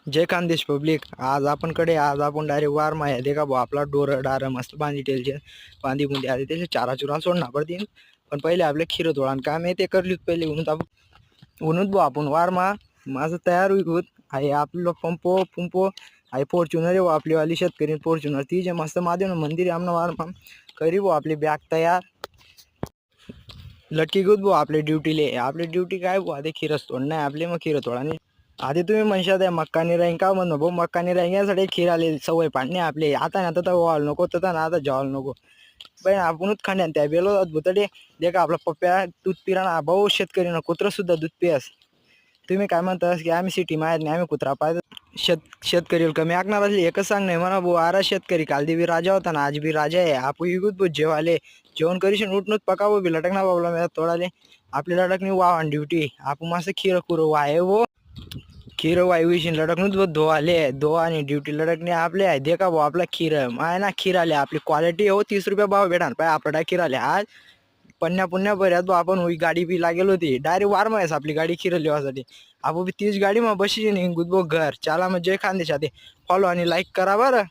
जय Khandesh public. आज आपण direct वार माया देखा भाऊ आपला डोर डार मस्त बांधी टेलचे बांधी बुंदी आले त्याचे चारा चुरा सोडणार पडतील। पण पहिले आपले खीर तोडान काम आहे ते करलीत पहिले उन्हत भाऊ आपण वार माझं तयार होत आहे आपलं पंपो आहे फॉर्च्युनर आहे आपली वाली शेतकरी फॉर्च्युनर ती जे मस्त महादेव मंदिर आमना वार करी भाऊ आपली बॅग तयार लटकी गुत भाऊ आपली ड्युटीले आपली ड्युटी काय भाऊ आधी खीरच तोड नाही आपले मग खीर तोडा आधी तुम्ही म्हणशात मक्कानी राहीन का म्हणून भाऊ मक्कानी राहीन यासाठी खीर आले सवय पाडणे आपले आता ना आता व्हाल नको तर ना आता जेवायला नको पण आपणच खाण्यान त्या बेलो भुतडे देखा आपला पप्प्या दूध पिराना भाऊ शेतकरी ना कुत्र सुद्धा दूध पियास तुम्ही काय म्हणतास की आम्ही सिटी माहीत नाही आम्ही कुत्रा पाहिजे शेतकरी कमी आखणार असले एकच सांग नाही म्हणा भाऊ आरा शेतकरी काल बी राजा होता ना आज बी राजा आहे आपण इगूत भाऊ जेवाले जेवण करीशन उठणूच पकावं बी लटकना बाबला मी तोडाले आपली लटकणी वाव ड्युटी आपण मस्त खीर कुरो वाय वो खीर वायविशीन लटकनूच बहुत धो आणि ड्युटी लटकणे आपले आहे देखा भाऊ आपला खीर माय ना खीर आले आपली क्वालिटी हो 30 रुपये भाव भेटा पाय आपला खीर आले आज पुण्या बऱ्यात भाऊ आपण हुई गाडी बी लागेल होती डायरेक्ट वार मायस आपली गाडी खीर लेवासाठी आपण बी तीच गाडी मग बशी निघूत भाऊ घर चला मग जय खानदेश आते फॉलो आणि लाईक करा बरं।